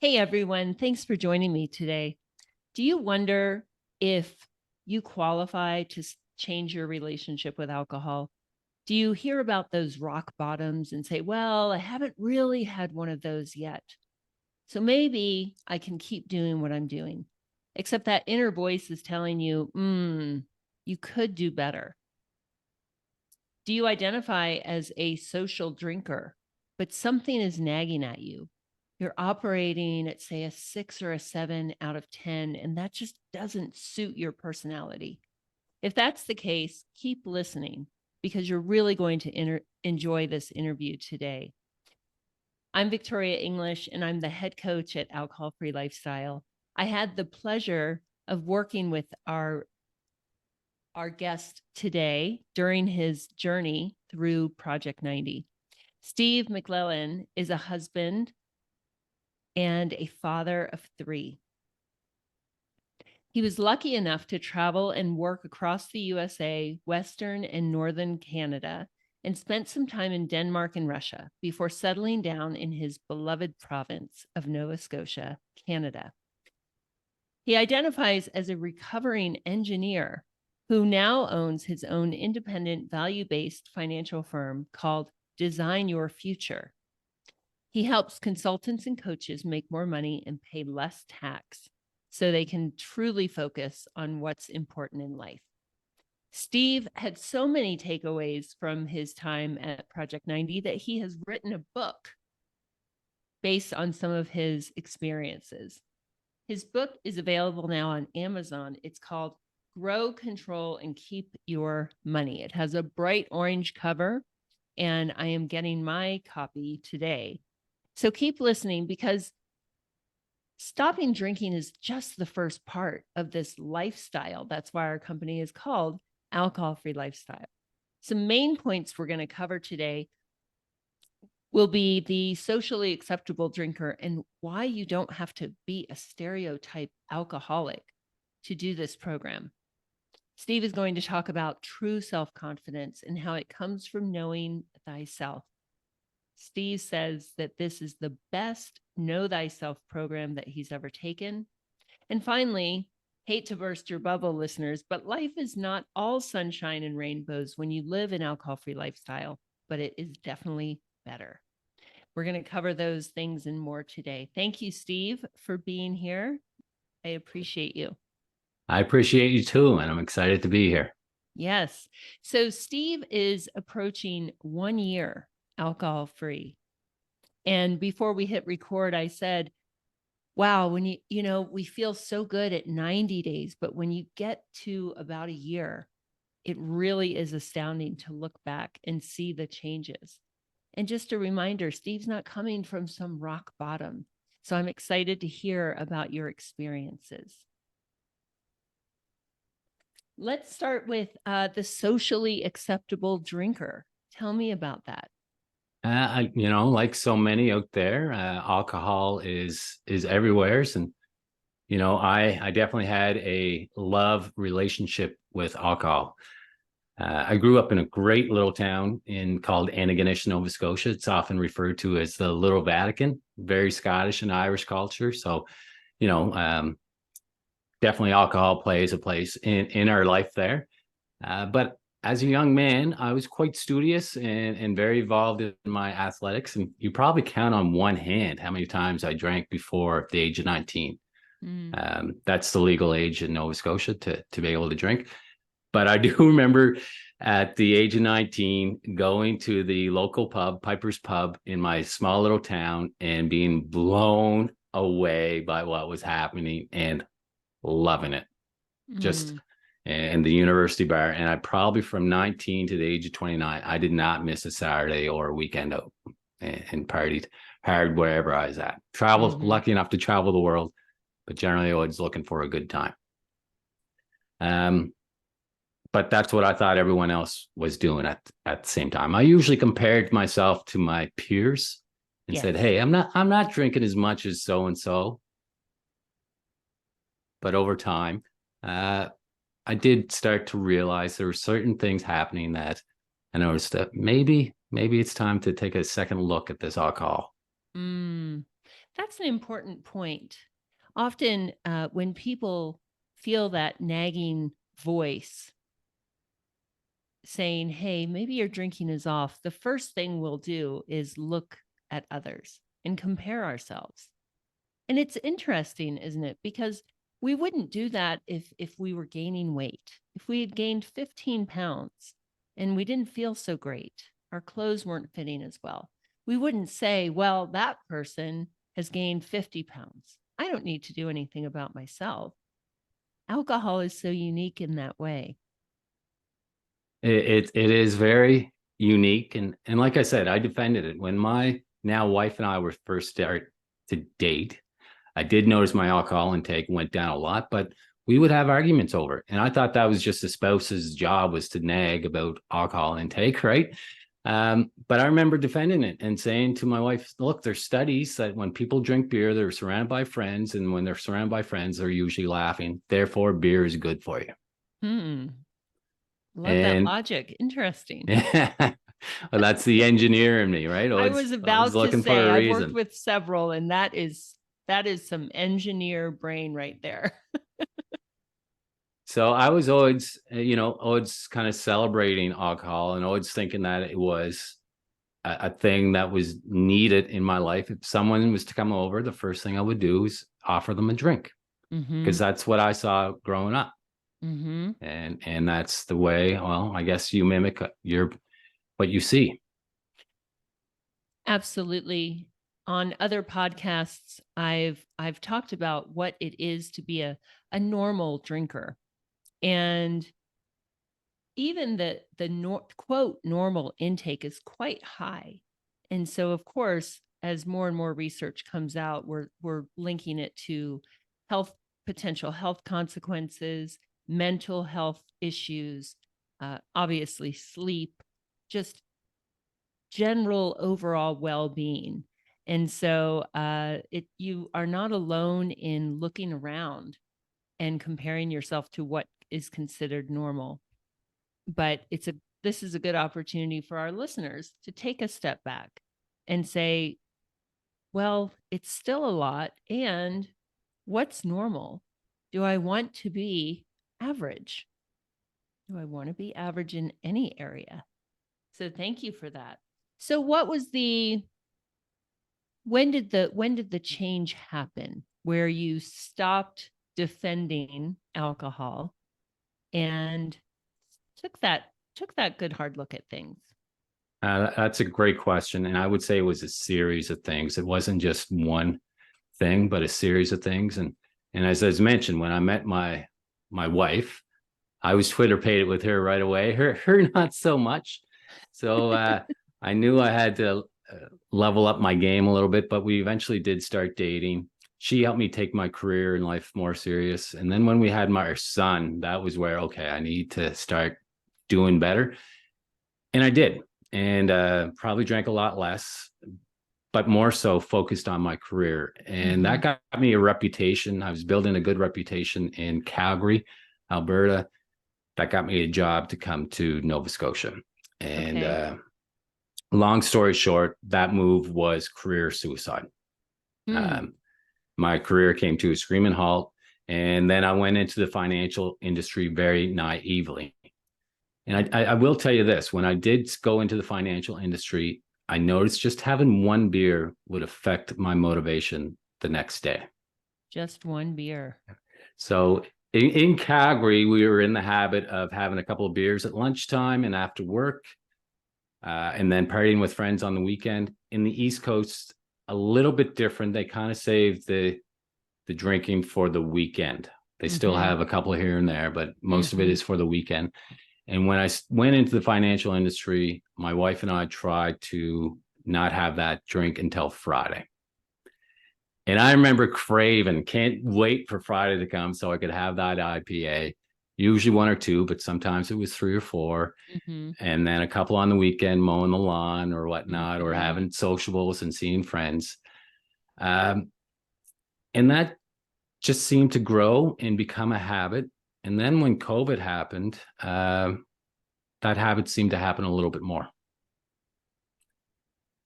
Hey everyone, thanks for joining me today. Do you wonder if you qualify to change your relationship with alcohol? Do you hear about those rock bottoms and say, well, I haven't really had one of those yet. So maybe I can keep doing what I'm doing. Except that inner voice is telling you, you could do better. Do you identify as a social drinker, but something is nagging at you? You're operating at, say, a 6 or a 7 out of 10, and that just doesn't suit your personality. If that's the case, keep listening because you're really going to enjoy this interview today. I'm Victoria English, and I'm the head coach at Alcohol Free Lifestyle. I had the pleasure of working with our guest today during his journey through Project 90. Steve McClellan is a husband and a father of 3. He was lucky enough to travel and work across the USA, Western and Northern Canada, and spent some time in Denmark and Russia before settling down in his beloved province of Nova Scotia, Canada. He identifies as a recovering engineer who now owns his own independent value-based financial firm called Design Your Future. He helps consultants and coaches make more money and pay less tax so they can truly focus on what's important in life. Steve had so many takeaways from his time at Project 90 that he has written a book based on some of his experiences. His book is available now on Amazon. It's called Grow, Control, and Keep Your Money. It has a bright orange cover, and I am getting my copy today. So keep listening because stopping drinking is just the first part of this lifestyle. That's why our company is called Alcohol Free Lifestyle. Some main points we're going to cover today will be the socially acceptable drinker and why you don't have to be a stereotype alcoholic to do this program. Steve is going to talk about true self-confidence and how it comes from knowing thyself. Steve says that this is the best Know Thyself program that he's ever taken. And finally, hate to burst your bubble, listeners, but life is not all sunshine and rainbows when you live an alcohol-free lifestyle, but it is definitely better. We're going to cover those things and more today. Thank you, Steve, for being here. I appreciate you. I appreciate you too, and I'm excited to be here. Yes. So Steve is approaching 1 year alcohol free. And before we hit record, I said, wow, when we feel so good at 90 days, but when you get to about a year, it really is astounding to look back and see the changes. And just a reminder, Steve's not coming from some rock bottom. So I'm excited to hear about your experiences. Let's start with the socially acceptable drinker. Tell me about that. Like so many out there, alcohol is everywhere, and I definitely had a love relationship with alcohol. I grew up in a great little town called Antigonish, Nova Scotia. It's often referred to as the Little Vatican. Very Scottish and Irish culture, so you know, um, definitely alcohol plays a place in our life there. But as a young man, I was quite studious and very involved in my athletics. And you probably count on one hand how many times I drank before the age of 19. That's the legal age in Nova Scotia to be able to drink. But I do remember at the age of 19 going to the local pub, Piper's Pub, in my small little town and being blown away by what was happening and loving it. Just and the university bar. And I probably from 19 to the age of 29, I did not miss a Saturday or a weekend out and partied hard wherever I was at. Lucky enough to travel the world, but generally always looking for a good time. But that's what I thought everyone else was doing at the same time. I usually compared myself to my peers and said, hey, I'm not drinking as much as so and so. But over time, I did start to realize there were certain things happening that I noticed that maybe it's time to take a second look at this alcohol. That's an important point. Often, when people feel that nagging voice saying, hey, maybe your drinking is off, the first thing we'll do is look at others and compare ourselves. And it's interesting, isn't it? Because we wouldn't do that if we were gaining weight. If we had gained 15 pounds and we didn't feel so great, our clothes weren't fitting as well, we wouldn't say, well, that person has gained 50 pounds. I don't need to do anything about myself. Alcohol is so unique in that way. It is very unique, and like I said, I defended it when my now wife and I were first start to date. I did notice my alcohol intake went down a lot, but we would have arguments over it. And I thought that was just the spouse's job, was to nag about alcohol intake, right? But I remember defending it and saying to my wife, look, there's studies that when people drink beer, they're surrounded by friends. And when they're surrounded by friends, they're usually laughing. Therefore, beer is good for you. Love that And logic. Interesting. well, that's the engineer in me, right? I was about to looking say, for a I've worked reason. with several, and that is some engineer brain right there. So I was always, always kind of celebrating alcohol and always thinking that it was a thing that was needed in my life. If someone was to come over, the first thing I would do is offer them a drink, because that's what I saw growing up. And that's the way, well, I guess you mimic what you see. Absolutely. On other podcasts, I've talked about what it is to be a normal drinker. And even the quote normal intake is quite high. And so, of course, as more and more research comes out, we're linking it to potential health consequences, mental health issues, obviously sleep, just general overall well-being. And so you are not alone in looking around and comparing yourself to what is considered normal. But this is a good opportunity for our listeners to take a step back and say, well, it's still a lot. And what's normal? Do I want to be average? Do I want to be average in any area? So thank you for that. So when did the change happen where you stopped defending alcohol and took that good hard look at things? That's a great question. And I would say it was a series of things. It wasn't just one thing, but a series of things. And as I mentioned, when I met my wife, I was Twitter pated with her right away. Her not so much. So I knew I had to level up my game a little bit, but we eventually did start dating. She helped me take my career and life more serious. And then when we had our son, that was where, okay, I need to start doing better. And I did. And probably drank a lot less, but more so focused on my career. And that got me a reputation. I was building a good reputation in Calgary, Alberta. That got me a job to come to Nova Scotia. And long story short, that move was career suicide. My career came to a screaming halt. And then I went into the financial industry very naively. And I will tell you this, when I did go into the financial industry, I noticed just having one beer would affect my motivation the next day. Just one beer. So in Calgary, we were in the habit of having a couple of beers at lunchtime and after work, and then partying with friends on the weekend. In the East Coast, a little bit different. They kind of save the drinking for the weekend. They still have a couple here and there, but most of it is for the weekend. And when I went into the financial industry, my wife and I tried to not have that drink until Friday. And I remember craving, can't wait for Friday to come so I could have that IPA, usually one or two, but sometimes it was 3 or 4. And then a couple on the weekend, mowing the lawn or whatnot, or having sociables and seeing friends. And that just seemed to grow and become a habit. And then when COVID happened, that habit seemed to happen a little bit more.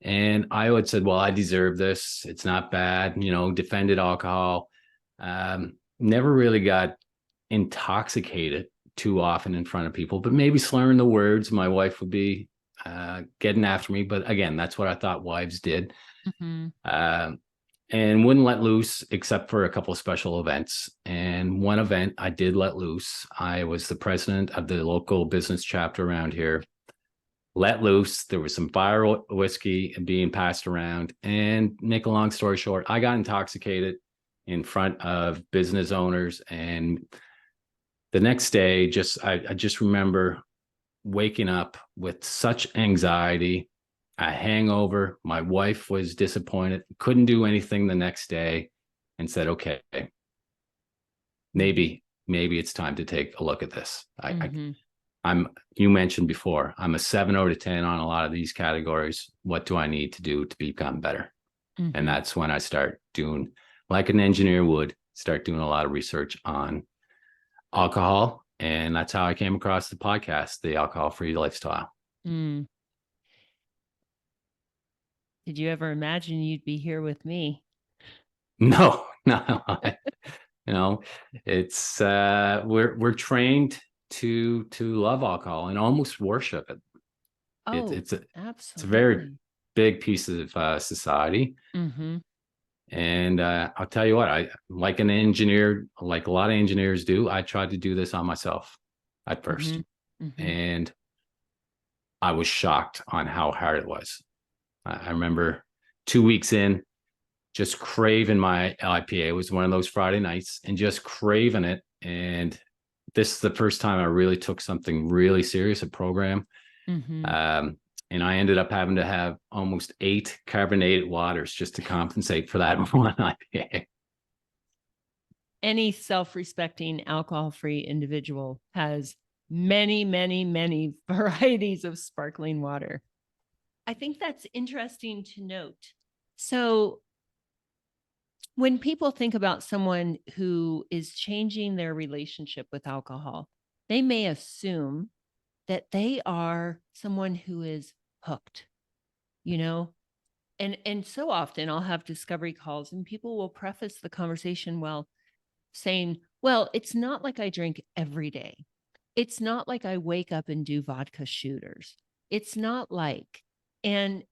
And I would said, well, I deserve this. It's not bad, defended alcohol. Never really got intoxicated too often in front of people, but maybe slurring the words. My wife would be getting after me. But again, that's what I thought wives did. Mm-hmm. And wouldn't let loose except for a couple of special events. And one event I did let loose. I was the president of the local business chapter around here. Let loose. There was some fire whiskey being passed around. And make a long story short, I got intoxicated in front of business owners. And the next day, I just remember waking up with such anxiety, a hangover. My wife was disappointed, couldn't do anything the next day, and said, okay, maybe it's time to take a look at this. You mentioned before, I'm a 7 out of 10 on a lot of these categories. What do I need to do to become better? Mm-hmm. And that's when I start doing, like an engineer would, start doing a lot of research on alcohol. And that's how I came across the podcast, The Alcohol-Free Lifestyle. Mm. Did you ever imagine you'd be here with me? No. It's we're trained to love alcohol and almost worship it. It's a very big piece of society. Mm-hmm. And I'll tell you what, I like an engineer, like a lot of engineers do. I tried to do this on myself at first, Mm-hmm. Mm-hmm. and I was shocked on how hard it was. I remember 2 weeks in, just craving my IPA. It was one of those Friday nights and just craving it. And this is the first time I really took something really serious, a program. Mm-hmm. And I ended up having to have almost 8 carbonated waters just to compensate for that one IPA. Any self-respecting alcohol-free individual has many, many, many varieties of sparkling water. I think that's interesting to note. So when people think about someone who is changing their relationship with alcohol, they may assume that they are someone who is hooked, and so often I'll have discovery calls and people will preface the conversation saying, well, it's not like I drink every day. It's not like I wake up and do vodka shooters. It's not like, and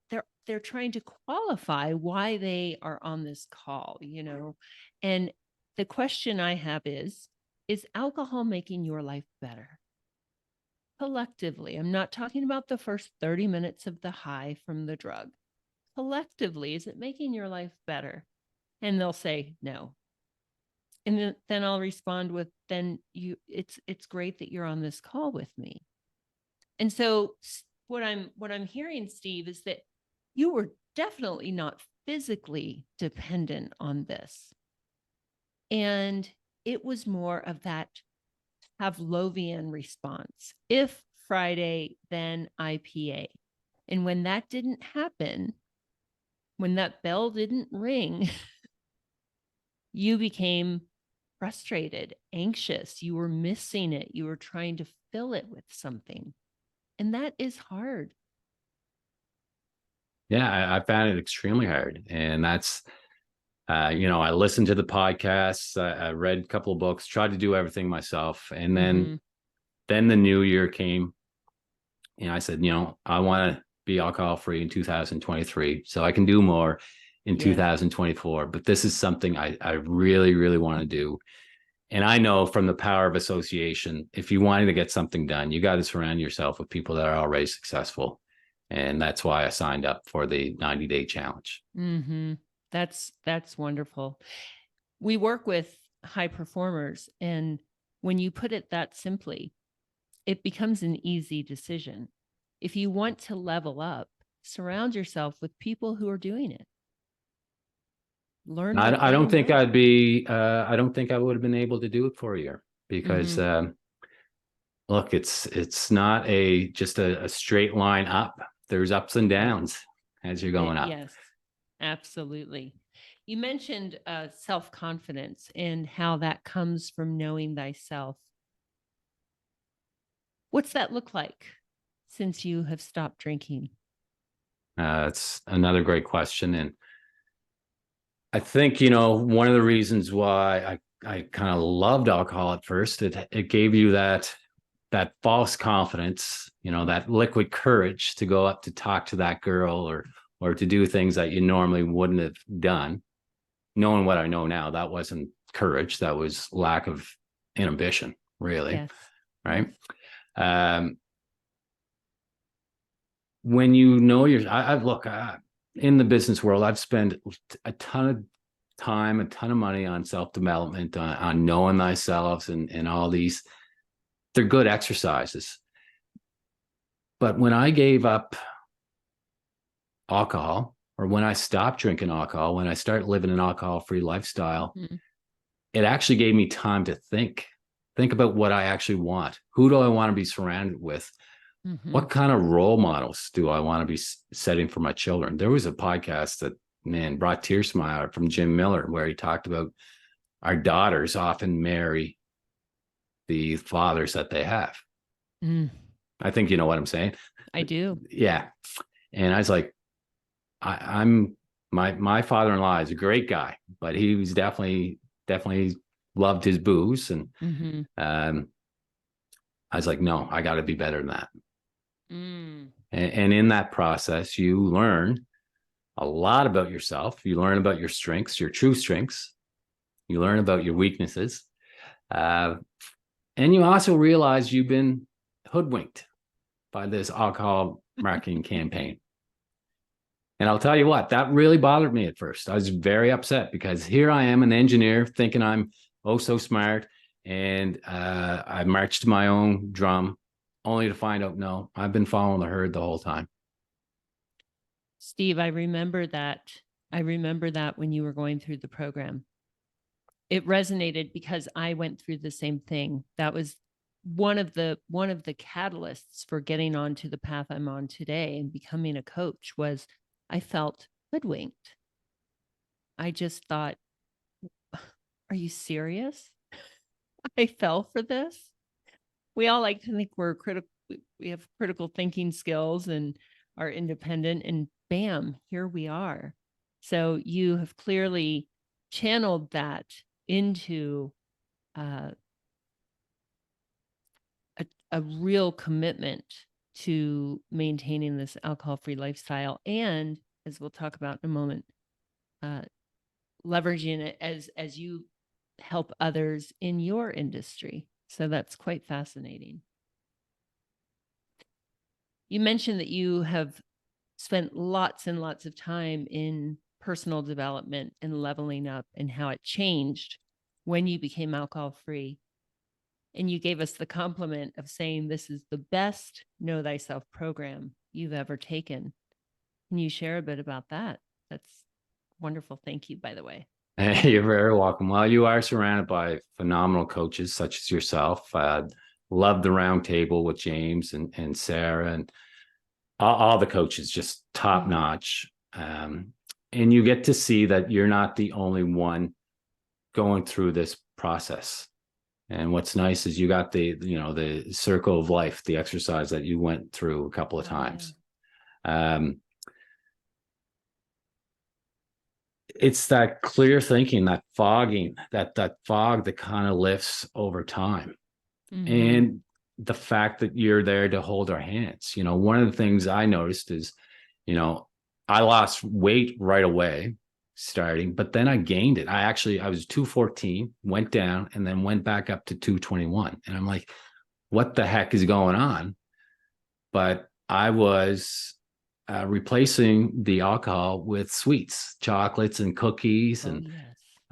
they're trying to qualify why they are on this call, And the question I have is alcohol making your life better? Collectively, I'm not talking about the first 30 minutes of the high from the drug. Collectively, is it making your life better? And they'll say no. And then I'll respond with, then it's great that you're on this call with me. And so what I'm hearing, Steve, is that you were definitely not physically dependent on this. And it was more of that Pavlovian response. If Friday, then IPA. And when that didn't happen, when that bell didn't ring, you became frustrated, anxious. You were missing it. You were trying to fill it with something. And that is hard. Yeah, I found it extremely hard. And that's, I listened to the podcasts, I read a couple of books, tried to do everything myself. And then the new year came. And I said, I want to be alcohol free in 2023 so I can do more in 2024. But this is something I really, really want to do. And I know from the power of association, if you wanted to get something done, you got to surround yourself with people that are already successful. And that's why I signed up for the 90-day challenge. Mm-hmm. That's wonderful. We work with high performers, and when you put it that simply, it becomes an easy decision. If you want to level up, surround yourself with people who are doing it. Learn. I don't think I don't think I would have been able to do it for a year because look, it's not just a straight line up. There's ups and downs as you're going up. Yes, absolutely. You mentioned self-confidence and how that comes from knowing thyself. What's that look like since you have stopped drinking? It's another great question. And I think, one of the reasons why I kind of loved alcohol at first, it gave you that false confidence, that liquid courage to go up to talk to that girl or to do things that you normally wouldn't have done. Knowing what I know now, that wasn't courage, that was lack of inhibition, really. Yes. Right. When you know I've look in the business world, I've spent a ton of time, a ton of money on self-development, on knowing thyself and all these. They're good exercises. But when I gave up alcohol, or when I stopped drinking alcohol, when I started living an alcohol-free lifestyle, it actually gave me time to think about what I actually want. Who do I want to be surrounded with? What kind of role models do I want to be setting for my children? There was a podcast that, man, brought tears to my eye from Jim Miller, where he talked about our daughters often marry the fathers that they have. I think you know what I'm saying. I do. Yeah. And I was like, I'm my father-in-law is a great guy, but he was definitely loved his booze. And I was like, no, I got to be better than that. And in that process, you learn a lot about yourself. You learn about your strengths, your true strengths. You learn about your weaknesses. And you also realize you've been hoodwinked by this alcohol marketing campaign. And I'll tell you what, that really bothered me at first. I was very upset because here I am, an engineer, thinking I'm oh so smart. And I marched to my own drum, only to find out, no, I've been following the herd the whole time. Steve, I remember that when you were going through the program. It resonated because I went through the same thing. That was one of the catalysts for getting onto the path I'm on today and becoming a coach. Was I felt hoodwinked. I just thought, are you serious? I fell for this. We all like to think we're critical. We have critical thinking skills and are independent, and bam, here we are. So you have clearly channeled that into a real commitment to maintaining this alcohol-free lifestyle, and, as we'll talk about in a moment, leveraging it as you help others in your industry. So that's quite fascinating. You mentioned that you have spent lots and lots of time in personal development and leveling up, and how it changed when you became alcohol-free. And you gave us the compliment of saying this is the best Know Thyself program you've ever taken. Can you share a bit about that? That's wonderful. Thank you, by the way. You're very welcome. Well, you are surrounded by phenomenal coaches such as yourself. Love the round table with James and Sarah, and all the coaches, just top notch. And you get to see that you're not the only one going through this process. And what's nice is you got the circle of life, the exercise that you went through a couple of times. It's that clear thinking, that fogging, that fog that kind of lifts over time. And the fact that you're there to hold our hands. One of the things I noticed is, I lost weight right away starting, but then I gained it. I was 214, went down, and then went back up to 221. And I'm like, what the heck is going on? But I was replacing the alcohol with sweets, chocolates and cookies. And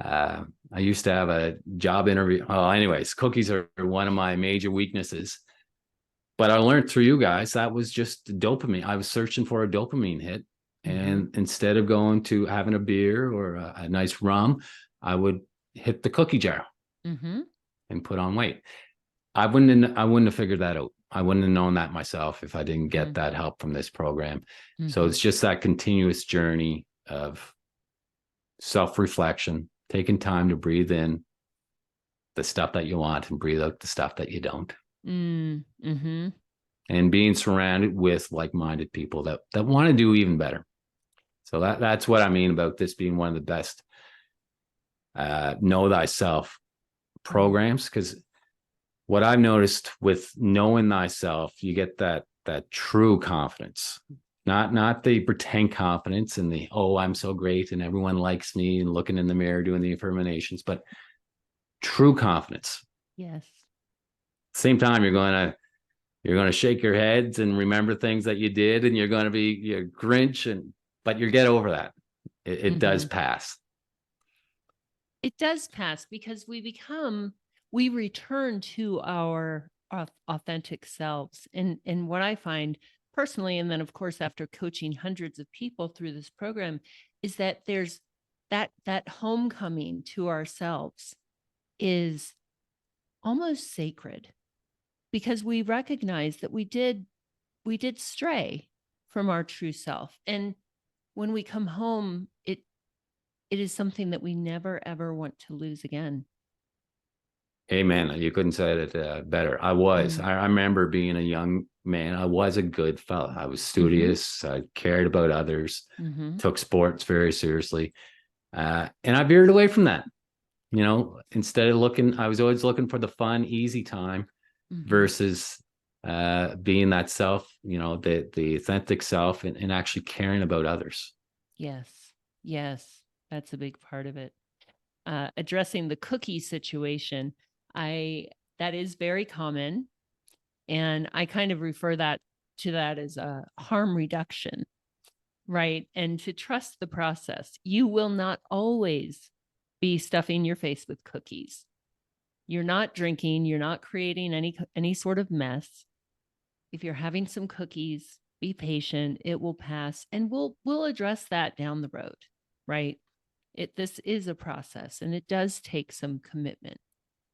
I used to have a job interview. Well, anyways, cookies are one of my major weaknesses. But I learned through you guys, that was just dopamine. I was searching for a dopamine hit. And instead of going to having a beer or a nice rum, I would hit the cookie jar and put on weight. I wouldn't have figured that out. I wouldn't have known that myself if I didn't get that help from this program. So it's just that continuous journey of self-reflection, taking time to breathe in the stuff that you want and breathe out the stuff that you don't. and being surrounded with like-minded people that want to do even better. So that's what I mean about this being one of the best know thyself programs, because what I've noticed with knowing thyself, you get that true confidence, not the pretend confidence and the, oh, I'm so great and everyone likes me and looking in the mirror doing the affirmations, but true confidence. Yes. Same time, you're going to shake your heads and remember things that you did, and you're going to be your Grinch, but you get over that. It does pass. It does pass because we return to our authentic selves. And what I find personally, and then of course, after coaching hundreds of people through this program, is that there's that homecoming to ourselves is almost sacred, because we recognize that we did stray from our true self. And when we come home, it is something that we never, ever want to lose again. Amen. You couldn't say it better. I remember being a young man. I was a good fella. I was studious. I cared about others, took sports very seriously. And I veered away from that. Instead of I was always looking for the fun, easy time versus being that self, the authentic self, and actually caring about others. Yes. Yes. That's a big part of it. Addressing the cookie situation, that is very common. And I kind of refer to that as a harm reduction, right? And to trust the process. You will not always be stuffing your face with cookies. You're not drinking, you're not creating any sort of mess. If you're having some cookies, be patient, it will pass, and we'll address that down the road, right? This is a process, and it does take some commitment.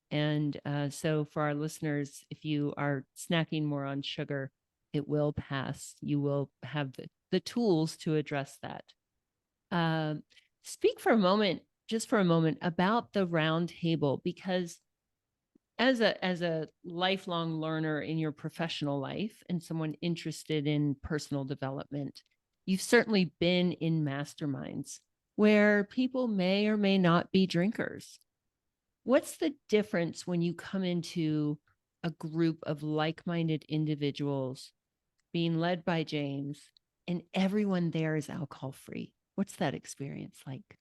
And so for our listeners, if you are snacking more on sugar, it will pass. You will have the tools to address that. Speak for a moment, just for a moment, about the round table, because as a lifelong learner in your professional life and someone interested in personal development, you've certainly been in masterminds where people may or may not be drinkers. What's the difference when you come into a group of like-minded individuals being led by James and everyone there is alcohol-free? What's that experience like?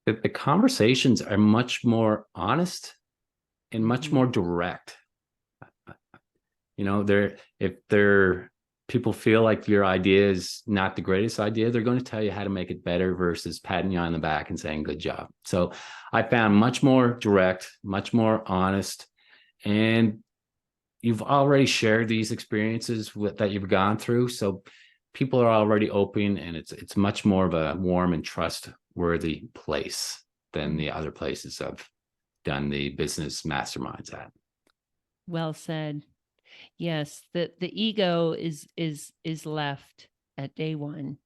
The conversations are much more honest and much more direct. If people feel like your idea is not the greatest idea, they're going to tell you how to make it better versus patting you on the back and saying good job. So I found much more direct, much more honest, and you've already shared these experiences that you've gone through. So people are already open, and it's much more of a warm and trustworthy place than the other places I've done the business masterminds at. Well said. Yes, the ego is left at day one.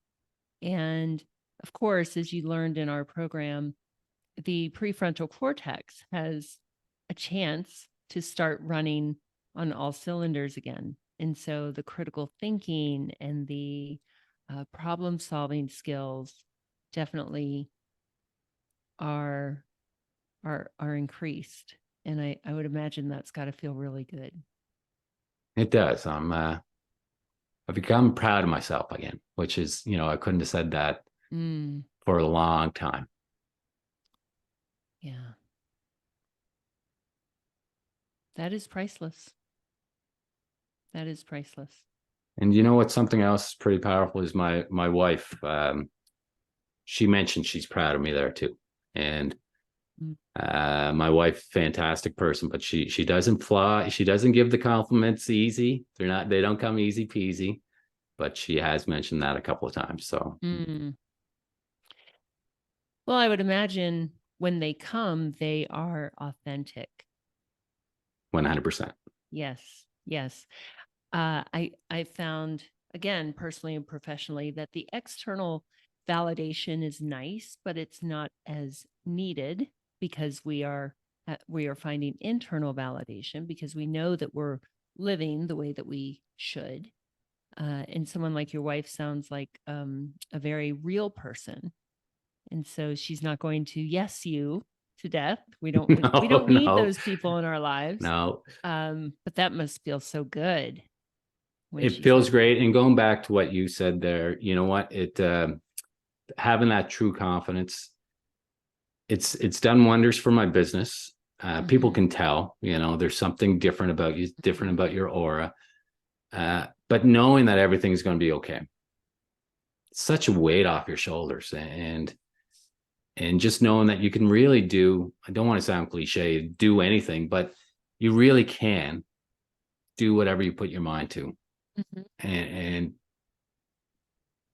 And of course, as you learned in our program, the prefrontal cortex has a chance to start running on all cylinders again. And so the critical thinking and the problem solving skills definitely are increased. And I would imagine that's got to feel really good. It does. I've become proud of myself again, which is, I couldn't have said that for a long time. Yeah. That is priceless. That is priceless. And you know what? Something else pretty powerful is my wife. She mentioned she's proud of me there too. And my wife, fantastic person, but she doesn't fly. She doesn't give the compliments easy. They don't come easy peasy, but she has mentioned that a couple of times. So, well, I would imagine when they come, they are authentic. 100%. Yes. Yes. I found, again, personally and professionally, that the external validation is nice, but it's not as needed, because we are finding internal validation, because we know that we're living the way that we should. And someone like your wife sounds like a very real person. And so she's not going to yes you to death. We No, don't need no, those people in our lives. no. But that must feel so good when It she feels says that. great. And going back to what you said there, you know what? Having that true confidence, it's done wonders for my business. People Mhm, can tell, there's something different about you, different mhm. about your aura. But knowing that everything's going to be okay, such a weight off your shoulders, and just knowing that you can really do. I don't want to sound cliche, do anything, but you really can do whatever you put your mind to, Mhm. and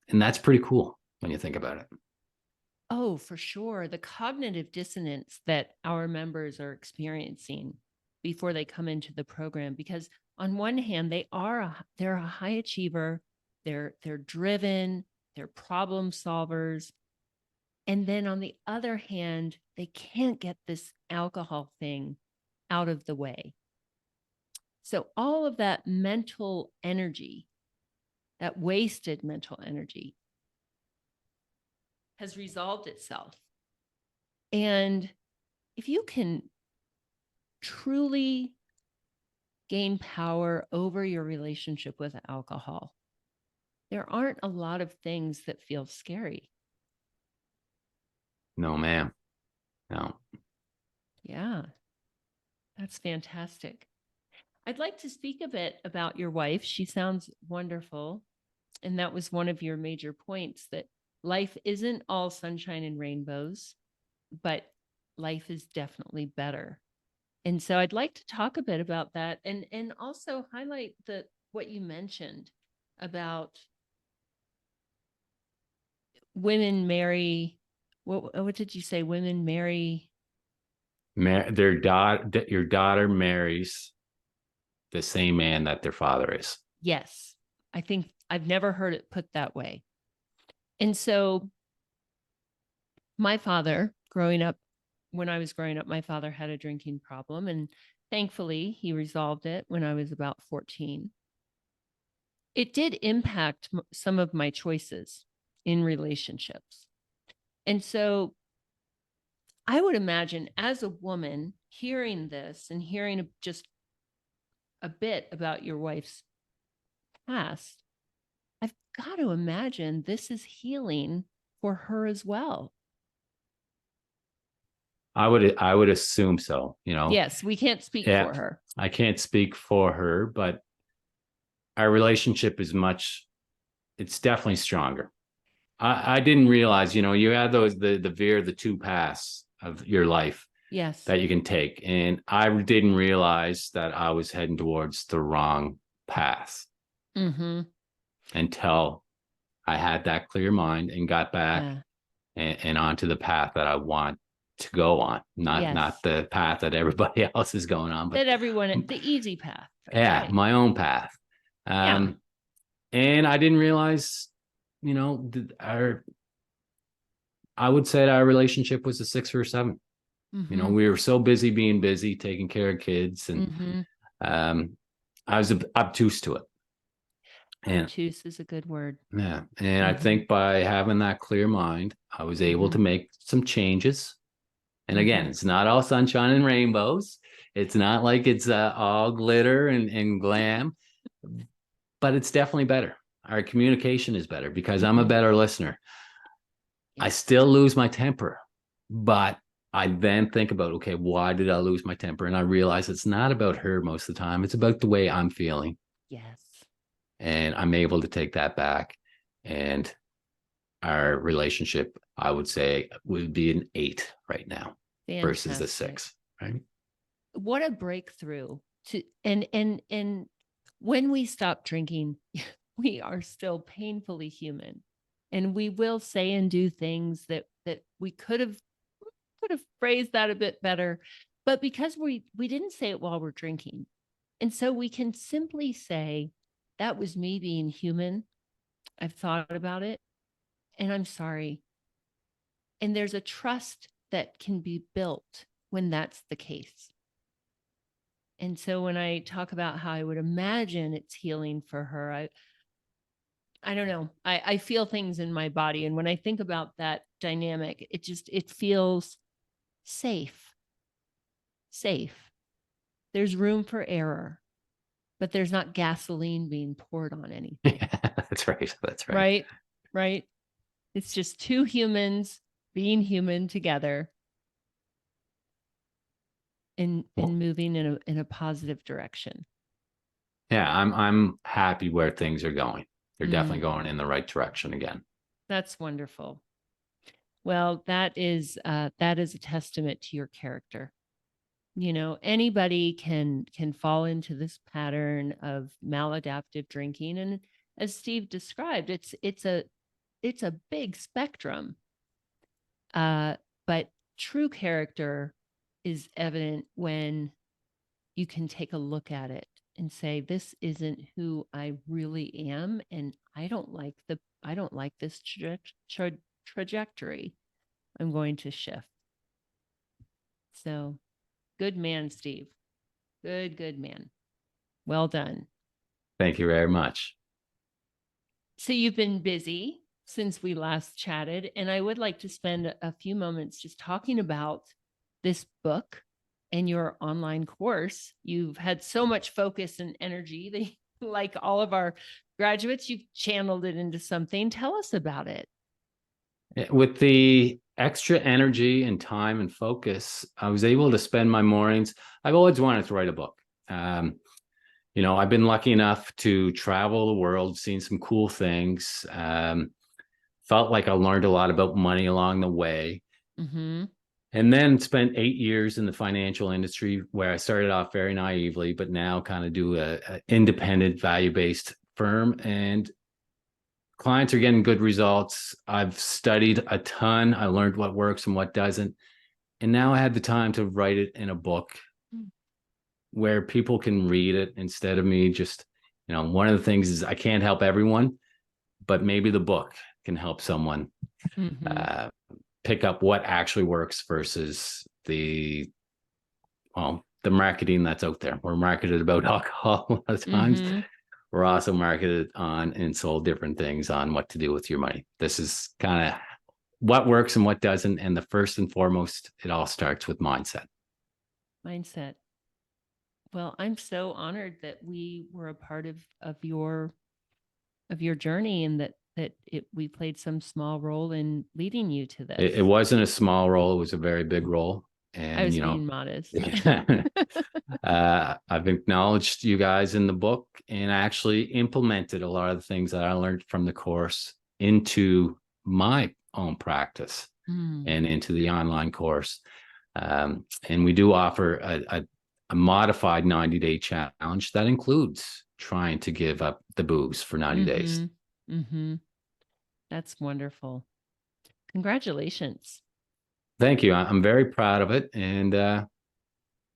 and that's pretty cool when you think about it. Oh, for sure. The cognitive dissonance that our members are experiencing before they come into the program, because on one hand, they're a high achiever, they're driven, they're problem solvers. And then on the other hand, they can't get this alcohol thing out of the way. So all of that mental energy, that wasted mental energy, has resolved itself. And if you can truly gain power over your relationship with alcohol, there aren't a lot of things that feel scary. No, ma'am. No. Yeah, that's fantastic. I'd like to speak a bit about your wife. She sounds wonderful. And that was one of your major points, that life isn't all sunshine and rainbows, but life is definitely better. And so I'd like to talk a bit about that, and also highlight the what you mentioned about women marry, what did you say? Women marry. Your daughter marries the same man that their father is. Yes. I think I've never heard it put that way. And so my father, growing up, when I was growing up, my father had a drinking problem, and thankfully he resolved it when I was about 14. It did impact some of my choices in relationships. And so I would imagine, as a woman, hearing this and hearing just a bit about your wife's past, I've got to imagine this is healing for her as well. I would assume so. Yes, we can't speak Yeah, for her. I can't speak for her, but our relationship is much. It's definitely stronger. I didn't realize, you had the veer, the two paths of your life Yes. that you can take, and I didn't realize that I was heading towards the wrong path Mm-hmm. until I had that clear mind and got back Yeah. and onto the path that I want to go on, not Yes. the path that everybody else is going on, but That everyone, the easy path, yeah, right? my own path. Yeah. Um, and I didn't realize, our I would say our relationship was a 6 or a 7. Mm-hmm. We were so busy being busy, taking care of kids, and Mm-hmm. um, I was obtuse to it. And Obtuse is a good word. yeah, and I Mm-hmm. think by having that clear mind, I was able Mm-hmm. to make some changes. And again, Mm-hmm. it's not all sunshine and rainbows. It's not like it's all glitter and glam, but it's definitely better. Our communication is better because I'm a Mm-hmm. better listener. I Yes. still lose my temper, but I then think about, okay, why did I lose my temper? And I realize it's not about her most of the time. It's about the way I'm feeling. Yes. And I'm able to take that back. And our relationship, I would say, would be an 8 right now versus a Fantastic. 6, right? What a breakthrough to and when we stop drinking, we are still painfully human. And we will say and do things that we could have phrased that a bit better. But because we didn't say it while we're drinking. And so we can simply say, that was me being human. I've thought about it and I'm sorry. And there's a trust that can be built when that's the case. And so when I talk about how I would imagine it's healing for her, I don't know. I feel things in my body. And when I think about that dynamic, it feels safe. Safe. There's room for error, but there's not gasoline being poured on anything. Yeah, that's right. That's right. Right? Right. It's just two humans being human together and Well, moving in a positive direction. yeah, I'm happy where things are going. They're definitely Mm, going in the right direction again. that's wonderful. Well, that is a testament to your character. You know, anybody can fall into this pattern of maladaptive drinking, and as Steve described, it's a big spectrum. But true character is evident when you can take a look at it and say, this isn't who I really am, and I don't like this trajectory. I'm going to shift. So, good man, Steve. Good man. Well done. Thank you very much. So you've been busy since we last chatted, and I would like to spend a few moments just talking about this book and your online course. You've had so much focus and energy that, like all of our graduates, you've channeled it into something. Tell us about it. With the extra energy and time and focus, I was able to spend my mornings. I've always wanted to write a book. I've been lucky enough to travel the world, seen some cool things. Felt like I learned a lot about money along the way. Mm-hmm. And then spent 8 years in the financial industry where I started off very naively, but now kind of do a independent value-based firm, and clients are getting good results. I've studied a ton. I learned what works and what doesn't. And now I had the time to write it in a book where people can read it instead of me just, one of the things is I can't help everyone, but maybe the book can help someone Mm-hmm. pick up what actually works versus the marketing that's out there. We're marketed about alcohol a lot of times. Mm-hmm. We're also marketed on and sold different things on what to do with your money. This is kind of what works and what doesn't. And the first and foremost, it all starts with mindset. Mindset. Well, I'm so honored that we were a part of your journey, and we played some small role in leading you to this. It wasn't a small role; it was a very big role. I And was being modest. I've acknowledged you guys in the book, and I actually implemented a lot of the things that I learned from the course into my own practice and into the online course. And we do offer a modified 90-day challenge that includes trying to give up the booze for 90 days. Mm-hmm. That's wonderful. Congratulations. Thank you. I'm very proud of it. And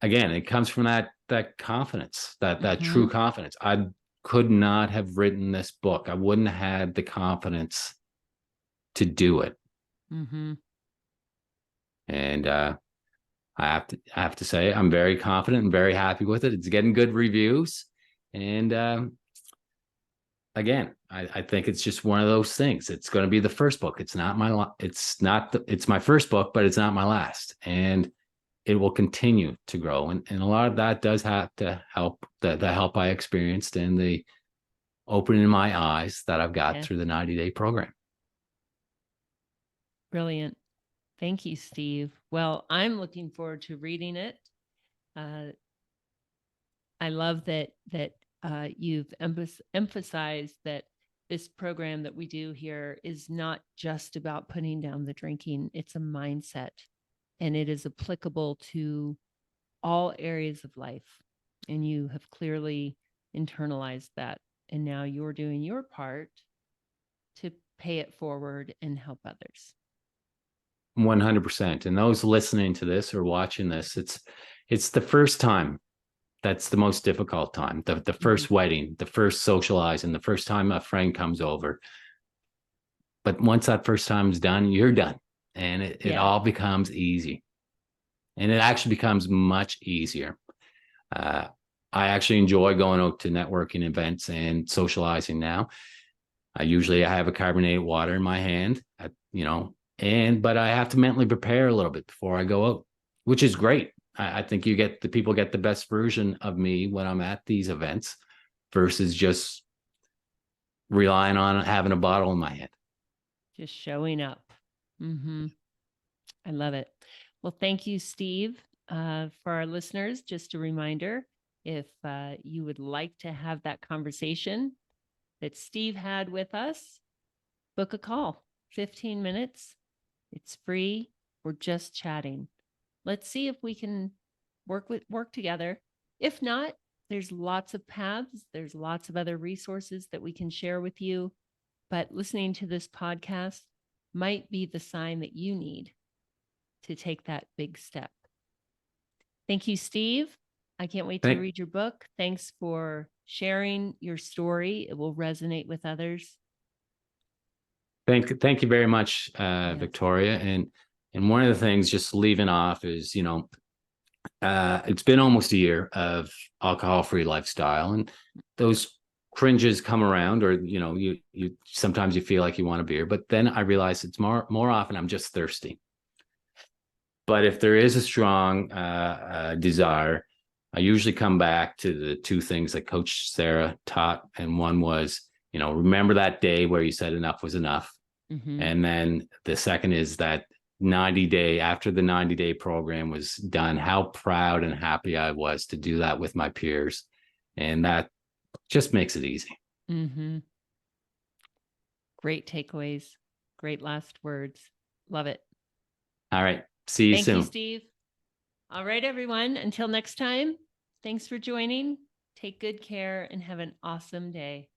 again, it comes from that confidence, that true confidence. I could not have written this book. I wouldn't have had the confidence to do it. Mm-hmm. And I have to say, I'm very confident and very happy with it. It's getting good reviews. And again, I think it's just one of those things. It's going to be the first book. It's my first book, but it's not my last. And it will continue to grow. And a lot of that does have to help the help I experienced and the opening in my eyes that I've got through the 90-day program. Brilliant. Thank you, Steve. Well, I'm looking forward to reading it. I love that you've emphasized that this program that we do here is not just about putting down the drinking. It's a mindset, and it is applicable to all areas of life. And you have clearly internalized that. And now you're doing your part to pay it forward and help others. 100%. And those listening to this or watching this, it's the first time that's the most difficult time. The first wedding, the first socializing, the first time a friend comes over. But once that first time is done, you're done. And it all becomes easy. And it actually becomes much easier. I actually enjoy going out to networking events and socializing now. I usually have a carbonated water in my hand, but I have to mentally prepare a little bit before I go out, which is great. I think people get the best version of me when I'm at these events versus just relying on having a bottle in my hand. Just showing up. I love it. Well, thank you, Steve. For our listeners, just a reminder, if you would like to have that conversation that Steve had with us, book a call, 15 minutes. It's free. We're just chatting. Let's see if we can work together. If not, there's lots of paths. There's lots of other resources that we can share with you. But listening to this podcast might be the sign that you need to take that big step. Thank you, Steve. I can't wait to read your book. Thanks for sharing your story. It will resonate with others. Thank you very much, Victoria. And one of the things, just leaving off, is it's been almost a year of alcohol-free lifestyle, and those cringes come around, or you sometimes you feel like you want a beer, but then I realize it's more often I'm just thirsty. But if there is a strong desire, I usually come back to the two things that Coach Sarah taught, and one was, remember that day where you said enough was enough. And then the second is that after the 90-day program was done, how proud and happy I was to do that with my peers. And that just makes it easy. Great takeaways. Great last words. Love it. All right. See you soon. Thank you, Steve. All right, everyone. Until next time, thanks for joining. Take good care and have an awesome day.